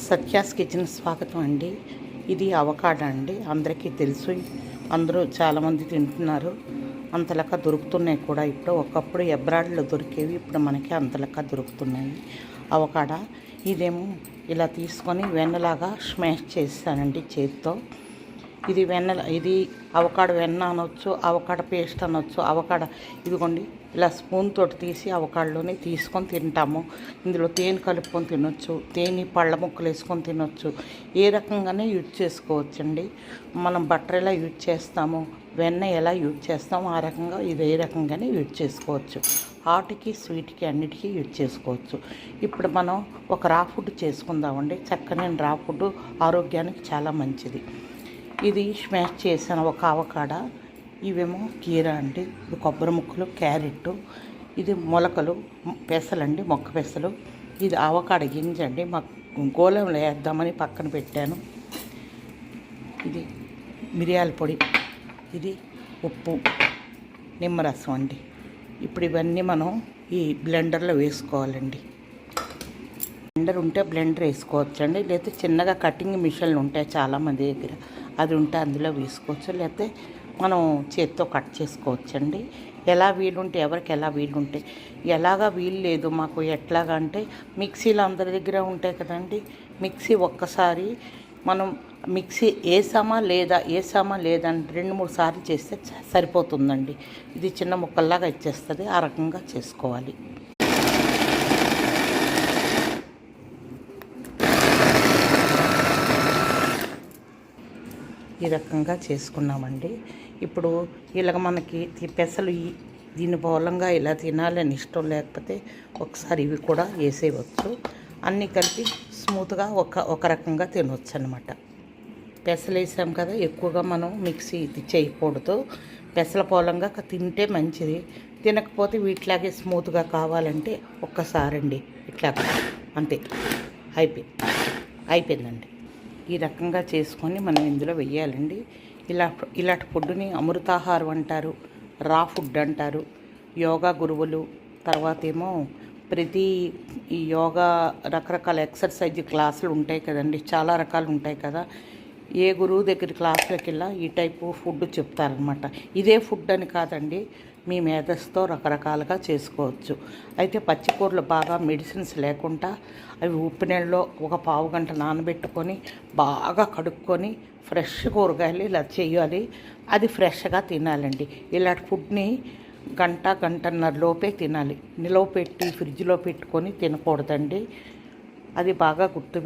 Satya's kitchen స్వాగతం అండి. ఇది అవకాడో అండి. అందరికీ తెలుసు, అందరూ చాలామంది తింటున్నారు. అంతలెక్క దొరుకుతున్నాయి కూడా. ఇప్పుడు ఒకప్పుడు ఎబ్రాడ్లో దొరికేవి, ఇప్పుడు మనకి అంతలెక్క దొరుకుతున్నాయి అవకాడో. ఇదేమో ఇలా తీసుకొని వెన్నలాగా స్మాష్ చేస్తానండి చేతితో. ఇది ఇది అవకాడో వెన్న అనొచ్చు, అవకాడో పేస్ట్ అనొచ్చు. అవకాడో ఇదిగోండి ఇలా స్పూన్ తోటి తీసి అవకాడోని తీసుకొని తింటాము. ఇందులో తేనె కలుపుకొని తినొచ్చు, తేనె పళ్ళ ముక్కలు వేసుకొని తినొచ్చు. ఏ రకంగానే యూజ్ చేసుకోవచ్చండి. మనం బటర్ ఎలా యూజ్ చేస్తాము, వెన్న ఎలా యూజ్ చేస్తామో ఆ రకంగా ఇది ఏ రకంగానే యూజ్ చేసుకోవచ్చు. హాట్కి స్వీట్కి అన్నిటికీ యూజ్ చేసుకోవచ్చు. ఇప్పుడు మనం ఒక రా ఫుడ్ చేసుకుందామండి. చక్కని రా ఫుడ్ ఆరోగ్యానికి చాలా మంచిది. ఇది స్మాష్ చేసిన ఒక అవకాడో. ఇవేమో కీరా అండి, ఇది కొబ్బరి ముక్కలు, క్యారెట్, ఇది మొలకలు, పెసలండి, మొక్క పెసలు. ఇది అవకాడో గింజ అండి. గోళంలో వేద్దామని పక్కన పెట్టాను. ఇది మిరియాల పొడి, ఇది ఉప్పు, నిమ్మరసం అండి. ఇప్పుడు ఇవన్నీ మనం ఈ బ్లెండర్లో వేసుకోవాలండి. బ్లెండర్ ఉంటే బ్లెండర్ వేసుకోవచ్చండి, లేకపోతే చిన్నగా కటింగ్ మిషన్లు ఉంటాయి చాలామంది దగ్గర, అది ఉంటే అందులో వేసుకోవచ్చు. లేకపోతే మనం చేత్తో కట్ చేసుకోవచ్చండి. ఎలా వీలుంటే, ఎవరికి ఎలా వీలుంటే. ఎలాగా వీలు లేదు మాకు. ఎట్లాగా అంటే మిక్సీలు అందరి దగ్గర ఉంటాయి కదండి. మిక్సీ ఒక్కసారి మనం మిక్సీ వేసామా లేదా అని 2-3 సార్లు చేస్తే సరిపోతుందండి. ఇది చిన్న ముక్కల్లాగా ఇచ్చేస్తుంది. ఆ రకంగా చేసుకోవాలి. ఈ రకంగా చేసుకున్నామండి. ఇప్పుడు ఇలాగ మనకి పెసలు దీని మూలంగా ఇలా తినాలని ఇష్టం లేకపోతే ఒకసారి ఇవి కూడా వేసేయవచ్చు. అన్నీ కలిపి స్మూత్గా ఒక రకంగా తినవచ్చు అనమాట. పెసలు వేసాం కదా, ఎక్కువగా మనం మిక్సీ ఇది చేయకూడదు. పెసల మూలంగా తింటే మంచిది. తినకపోతే వీటిలాగే స్మూత్గా కావాలంటే ఒక్కసారండి ఇట్లా అంతే, అయిపోయిందండి. ఈ రకంగా చేసుకొని మనం ఇందులో వెయ్యాలండి. ఇలాంటి ఫుడ్ని అమృతాహారం అంటారు, రా ఫుడ్ అంటారు. యోగా గురువులు, తర్వాత ఏమో ప్రతి ఈ యోగా రకరకాల ఎక్సర్సైజ్ క్లాసులు ఉంటాయి కదండి, చాలా రకాలు ఉంటాయి కదా. ఏ గురువు దగ్గర క్లాసులకి వెళ్ళా ఈ టైపు ఫుడ్ చెప్తారనమాట. ఇదే ఫుడ్ అని కాదండి, మీ మేధస్తో రకరకాలుగా చేసుకోవచ్చు. అయితే పచ్చికూరలు బాగా మెడిసిన్స్ లేకుండా అవి ఉప్పు నీళ్ళలో ఒక పావు గంట నానబెట్టుకొని బాగా కడుక్కొని ఫ్రెష్ కూరగాయలు ఇలా చేయాలి. అది ఫ్రెష్గా తినాలండి. ఇలాంటి ఫుడ్ని గంటన్నర లోపే తినాలి. నిలవ పెట్టి ఫ్రిడ్జ్లో పెట్టుకొని తినకూడదండి. అది బాగా గుర్తు